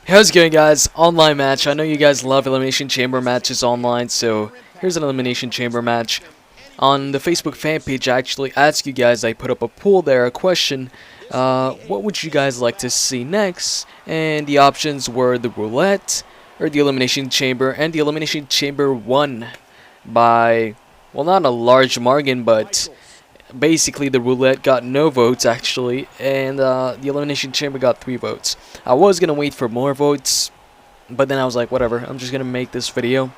How's it going, guys? Online match. I know you guys love Elimination Chamber matches online, so here's an Elimination Chamber match. On the Facebook fan page, I actually asked you guys, I put up a poll there, a question, what would you guys like to see next? And the options were the roulette, or the Elimination Chamber, and the Elimination Chamber won by, well, not a large margin, but basically the roulette got no votes actually, and the Elimination Chamber got 3 votes. I was gonna wait for more votes, but then I was like, whatever, I'm just gonna make this video.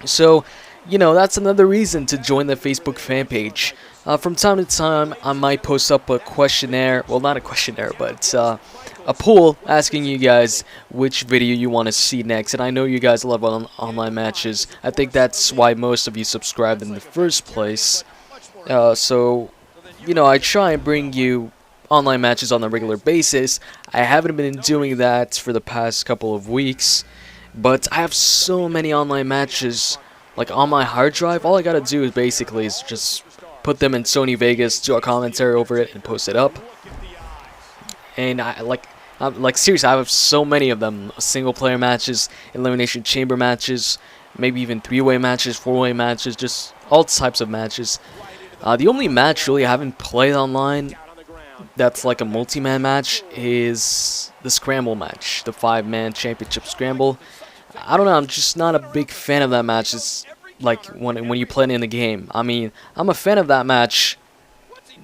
So, that's another reason to join the Facebook fan page. From time to time, I might post up a questionnaire, well, not a questionnaire, but a poll asking you guys which video you want to see next. And I know you guys love online matches. I think that's why most of you subscribed in the first place. So, I try and bring you online matches on a regular basis. I haven't been doing that for the past couple of weeks, but I have so many online matches, like on my hard drive. All I gotta do is basically just put them in Sony Vegas, do a commentary over it, and post it up. And I'm seriously, I have so many of them: single player matches, Elimination Chamber matches, maybe even 3-way matches, 4-way matches, just all types of matches. The only match really I haven't played online that's like a multi-man match is the Scramble match, the 5-man championship Scramble. I don't know, I'm just not a big fan of that match. It's like when you play it in the game. I mean, I'm a fan of that match,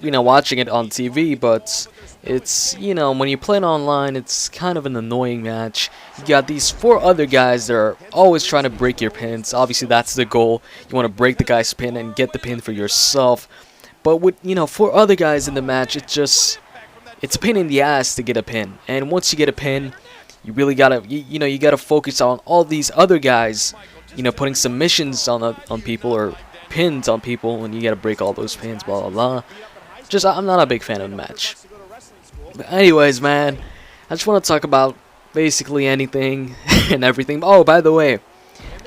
watching it on TV, but it's, when you play it online, it's kind of an annoying match. You got these 4 other guys that are always trying to break your pins. Obviously, that's the goal. You want to break the guy's pin and get the pin for yourself. But with, 4 other guys in the match, it's a pain in the ass to get a pin. And once you get a pin, you really gotta, you gotta focus on all these other guys, putting submissions on people or pins on people, and you gotta break all those pins, blah blah blah. I'm not a big fan of the match. But anyways, man, I just want to talk about basically anything and everything. Oh, by the way,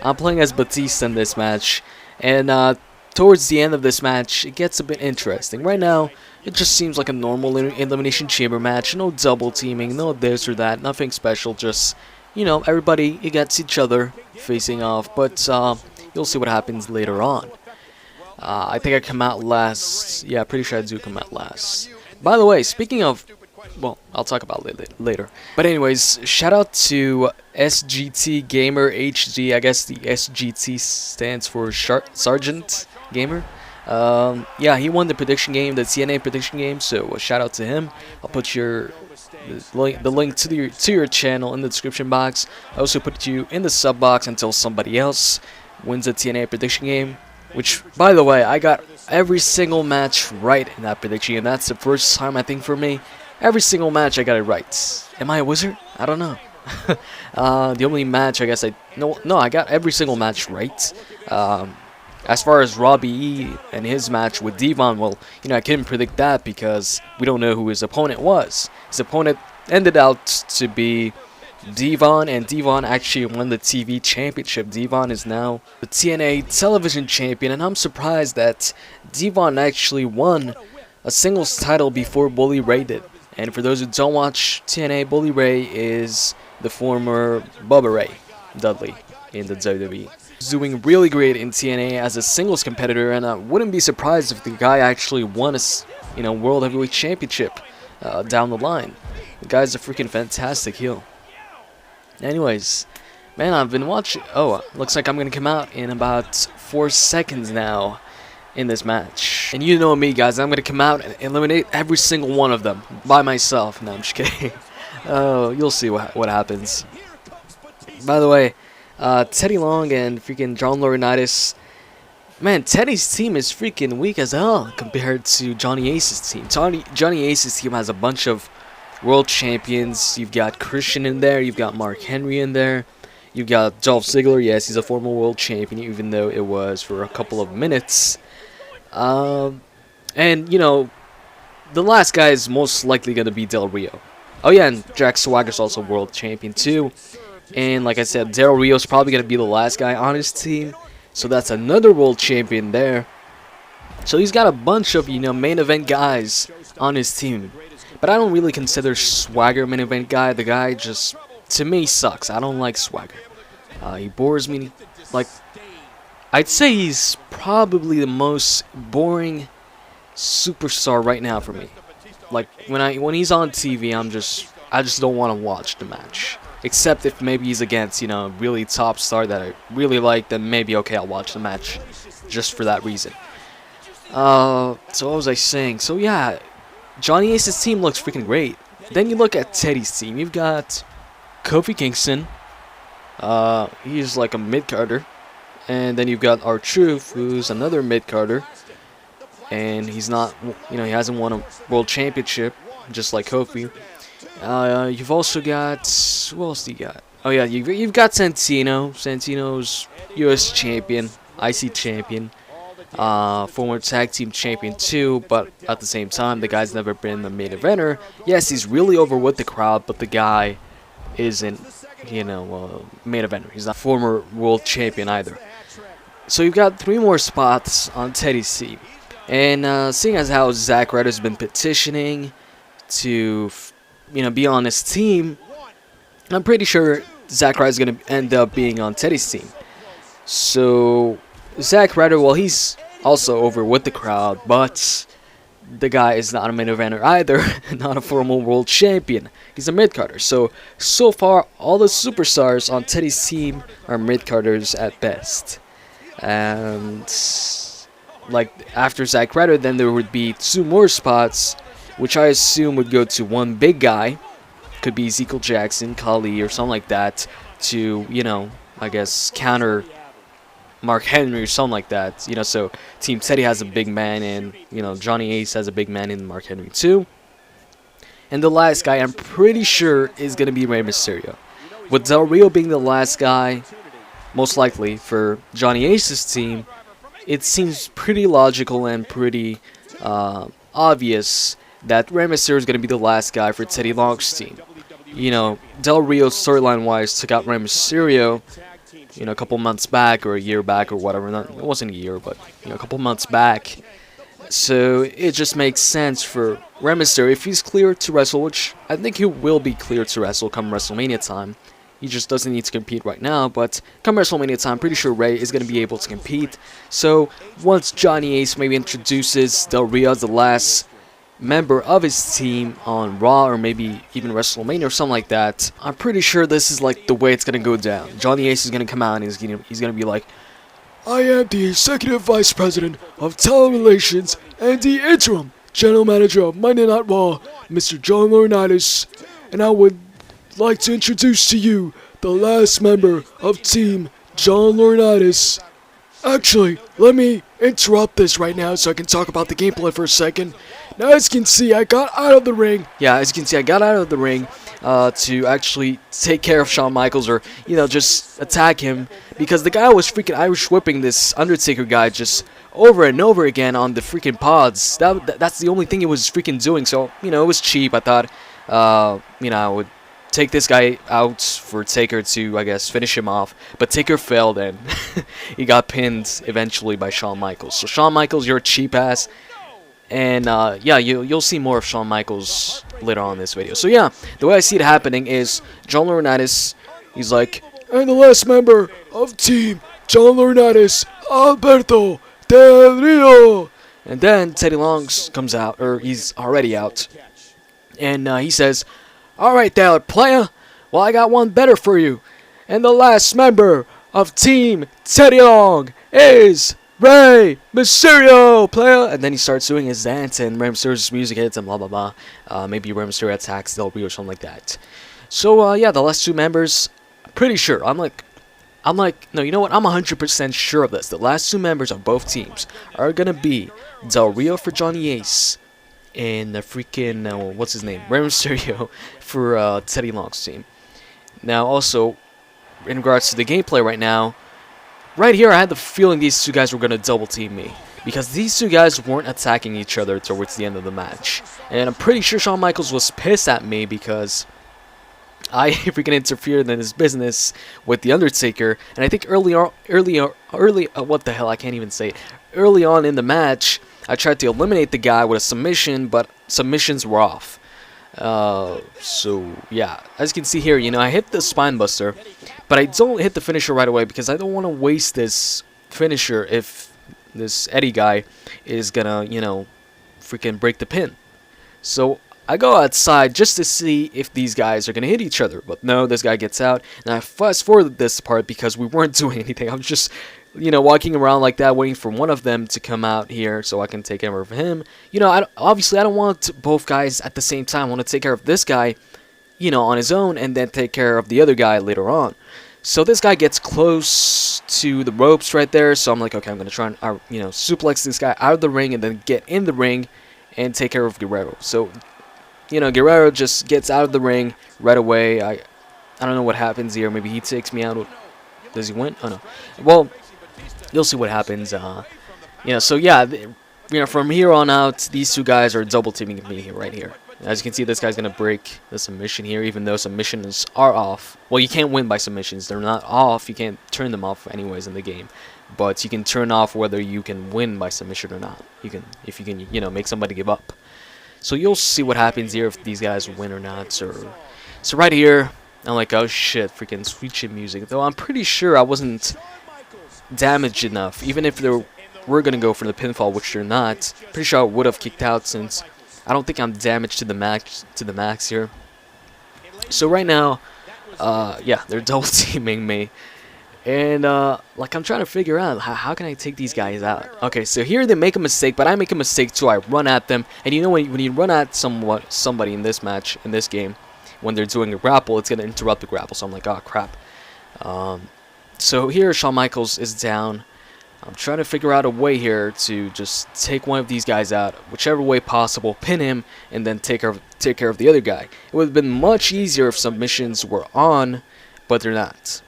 I'm playing as Batista in this match, and towards the end of this match, it gets a bit interesting. Right now, it just seems like a normal Elimination Chamber match. No double teaming, no this or that, nothing special. Just, everybody against each other, facing off. But you'll see what happens later on. I think I come out last. Yeah, pretty sure I do come out last. By the way, speaking of, well, I'll talk about it later. But anyways, shout out to SGT Gamer HD. I guess the SGT stands for Sergeant Gamer. Yeah, he won the prediction game, the TNA prediction game. So shout out to him. I'll put the link to your channel in the description box. I also put you in the sub box until somebody else wins the TNA prediction game. Which, by the way, I got every single match right in that prediction game. That's the first time, I think, for me. Every single match I got it right. Am I a wizard? I don't know. The only match I guess I got every single match right. As far as Robbie E and his match with Devon, well, I couldn't predict that because we don't know who his opponent was. His opponent ended out to be Devon, and Devon actually won the TV championship. Devon is now the TNA television champion, and I'm surprised that Devon actually won a singles title before Bully Ray did. And for those who don't watch TNA, Bully Ray is the former Bubba Ray Dudley in the WWE. He's doing really great in TNA as a singles competitor, and I wouldn't be surprised if the guy actually won a World Heavyweight Championship down the line. The guy's a freaking fantastic heel. Anyways, man, I've been watching. Oh, looks like I'm gonna come out in about 4 seconds now in this match. And you know me, guys, I'm gonna come out and eliminate every single one of them by myself. No, I'm just kidding. Oh, you'll see what happens. By the way, Teddy Long and freaking John Laurinaitis. Man, Teddy's team is freaking weak as hell compared to Johnny Ace's team. Johnny Ace's team has a bunch of world champions. You've got Christian in there. You've got Mark Henry in there. You've got Dolph Ziggler. Yes, he's a former world champion, even though it was for a couple of minutes. And, the last guy is most likely going to be Del Rio. Oh, yeah, and Jack Swagger's also world champion, too. And, like I said, Del Rio's probably going to be the last guy on his team. So that's another world champion there. So he's got a bunch of, main event guys on his team. But I don't really consider Swagger a main event guy. The guy just to me sucks. I don't like Swagger. He bores me. Like, I'd say he's probably the most boring superstar right now for me. Like when he's on TV, I just don't want to watch the match. Except if maybe he's against, you know, a really top star that I really like, then maybe okay, I'll watch the match just for that reason. So what was I saying? So yeah, Johnny Ace's team looks freaking great. Then you look at Teddy's team. You've got Kofi Kingston. He's like a mid-carder. And then you've got R-Truth, who's another mid-carder. And he's not, you know, he hasn't won a world championship, just like Kofi. You've also got, who else do you got? Oh yeah, you've got Santino. Santino's U.S. champion, IC champion, former tag team champion too. But at the same time, the guy's never been a main eventer. Yes, he's really over with the crowd, but the guy isn't, you know, main eventer. He's not former world champion either. So you've got 3 more spots on Teddy's team. And seeing as how Zack Ryder's been petitioning to, you know, be on his team, I'm pretty sure Zack Ryder's going to end up being on Teddy's team. So Zack Ryder, well, he's also over with the crowd, but the guy is not a main eventer either, not a former world champion. He's a mid-carder. So far, all the superstars on Teddy's team are mid-carders at best. And like after Zack Ryder, then there would be 2 more spots, which I assume would go to one big guy. Could be Ezekiel Jackson, Khali, or something like that, to, you know, I guess counter Mark Henry or something like that. You know, so Team Teddy has a big man, and, you know, Johnny Ace has a big man in Mark Henry too. And the last guy, I'm pretty sure, is going to be Rey Mysterio. With Del Rio being the last guy, most likely, for Johnny Ace's team, it seems pretty logical and pretty obvious that Rey Mysterio is going to be the last guy for Teddy Long's team. You know, Del Rio, storyline-wise, took out Rey Mysterio, you know, a couple months back, or a year back, or whatever. It wasn't a year, but, you know, a couple months back. So it just makes sense for Rey Mysterio, if he's cleared to wrestle, which I think he will be cleared to wrestle come WrestleMania time. He just doesn't need to compete right now, but come WrestleMania time, I'm pretty sure Rey is going to be able to compete. So once Johnny Ace maybe introduces Del Rio as the last member of his team on Raw, or maybe even WrestleMania or something like that, I'm pretty sure this is like the way it's going to go down. Johnny Ace is going to come out and he's going to be like, I am the Executive Vice President of Talent Relations and the Interim General Manager of Monday Night Raw, Mr. John Laurinaitis, and I would like to introduce to you the last member of Team John Laurinaitis. Actually, let me interrupt this right now so I can talk about the gameplay for a second. Now, as you can see, I got out of the ring. Yeah, as you can see, I got out of the ring to actually take care of Shawn Michaels, or, you know, just attack him, because the guy was freaking Irish whipping this Undertaker guy just over and over again on the freaking pods. That's the only thing he was freaking doing. So, you know, it was cheap. I thought, you know, I would take this guy out for Taker to, I guess, finish him off. But Taker failed, and he got pinned eventually by Shawn Michaels. So Shawn Michaels, you're a cheap ass. And yeah, you'll see more of Shawn Michaels later on in this video. So yeah, the way I see it happening is John Laurinaitis, he's like, and the last member of Team John Laurinaitis, Alberto Del Rio. And then Teddy Longs comes out, or he's already out, and he says, alright there, player, well, I got one better for you. And the last member of Team Teddy Long is Rey Mysterio, player. And then he starts doing his dance, and Rey Mysterio's music hits, and blah, blah, blah. Maybe Rey Mysterio attacks Del Rio or something like that. So, yeah, the last 2 members, pretty sure. I'm like, no, you know what? I'm 100% sure of this. The last 2 members of both teams are going to be Del Rio for Johnny Ace, and the freaking, what's his name? Rey Mysterio for Teddy Long's team. Now, also, in regards to the gameplay right now, right here, I had the feeling these 2 guys were going to double team me, because these 2 guys weren't attacking each other towards the end of the match. And I'm pretty sure Shawn Michaels was pissed at me because I freaking interfered in his business with The Undertaker. And I think early, what the hell, I can't even say it. Early on in the match, I tried to eliminate the guy with a submission, but submissions were off. So yeah, as you can see here, I hit the spine buster, but I don't hit the finisher right away because I don't want to waste this finisher if this Eddie guy is gonna, freaking break the pin. So I go outside just to see if these guys are gonna hit each other, but no, this guy gets out, and I fast forwarded this part because we weren't doing anything. I was just, walking around like that, waiting for one of them to come out here so I can take care of him. Obviously I don't want both guys at the same time. I want to take care of this guy, on his own, and then take care of the other guy later on. So this guy gets close to the ropes right there, so I'm like, okay, I'm gonna try and, suplex this guy out of the ring and then get in the ring and take care of Guerrero. So, Guerrero just gets out of the ring right away. I don't know what happens here. Maybe he takes me out. Does he win? Oh no. Well, you'll see what happens. So yeah, from here on out, these two guys are double teaming me here, right here. As you can see, this guy's gonna break the submission here, even though submissions are off. Well, you can't win by submissions. They're not off. You can't turn them off anyways in the game. But you can turn off whether you can win by submission or not. If you can, make somebody give up. So you'll see what happens here if these guys win or not. So right here, I'm like, oh shit, freaking sweet chin music. Though I'm pretty sure I wasn't damaged enough. Even if they were gonna go for the pinfall, which they're not, pretty sure I would have kicked out since I don't think I'm damaged to the max here. So right now, yeah, they're double teaming me. And, I'm trying to figure out how can I take these guys out. Okay, so here they make a mistake, but I make a mistake too. I run at them. And when you run at somebody in this match, in this game, when they're doing a grapple, it's going to interrupt the grapple. So I'm like, oh, crap. So here Shawn Michaels is down. I'm trying to figure out a way here to just take one of these guys out, whichever way possible, pin him, and then take care of the other guy. It would have been much easier if submissions were on, but they're not.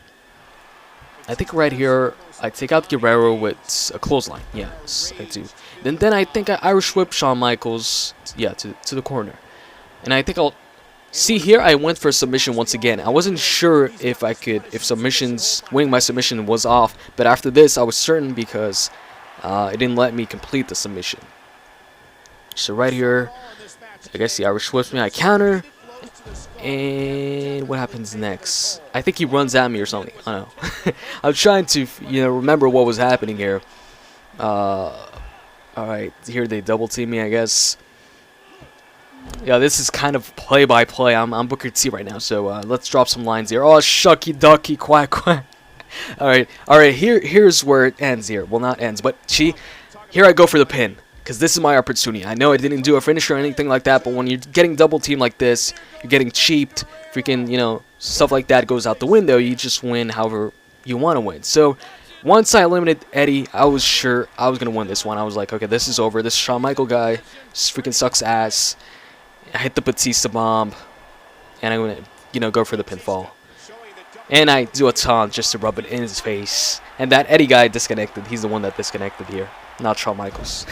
I think right here, I take out Guerrero with a clothesline. Yes, I do. Then I think I Irish whip Shawn Michaels, to the corner. And I think I'll... See, here I went for a submission once again. I wasn't sure if winning my submission was off. But after this, I was certain because it didn't let me complete the submission. So right here, I guess the Irish whips me. I counter. And what happens next? I think he runs at me or something. I don't know. I'm trying to, remember what was happening here. Alright, here they double team me, I guess. Yeah, this is kind of play-by-play. I'm Booker T right now, so let's drop some lines here. Oh, shucky ducky, quack quack. Alright, here's where it ends here. Well, not ends, but here I go for the pin. Because this is my opportunity. I know I didn't do a finisher or anything like that, but when you're getting double teamed like this, you're getting cheaped, freaking, stuff like that goes out the window. You just win however you want to win. So, once I eliminated Eddie, I was sure I was going to win this one. I was like, okay, this is over. This Shawn Michael guy just freaking sucks ass. I hit the Batista bomb, and I'm going to, go for the pinfall. And I do a taunt just to rub it in his face. And that Eddie guy disconnected. He's the one that disconnected here, not Shawn Michaels.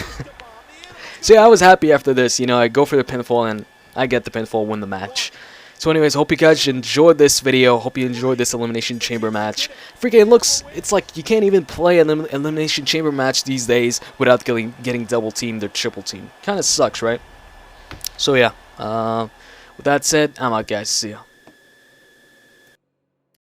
So yeah, I was happy after this. I go for the pinfall, and I get the pinfall, win the match. So anyways, hope you guys enjoyed this video. Hope you enjoyed this Elimination Chamber match. Freaking it's like you can't even play an Elimination Chamber match these days without getting double teamed or triple teamed. Kind of sucks, right? So yeah, with that said, I'm out, guys. See ya.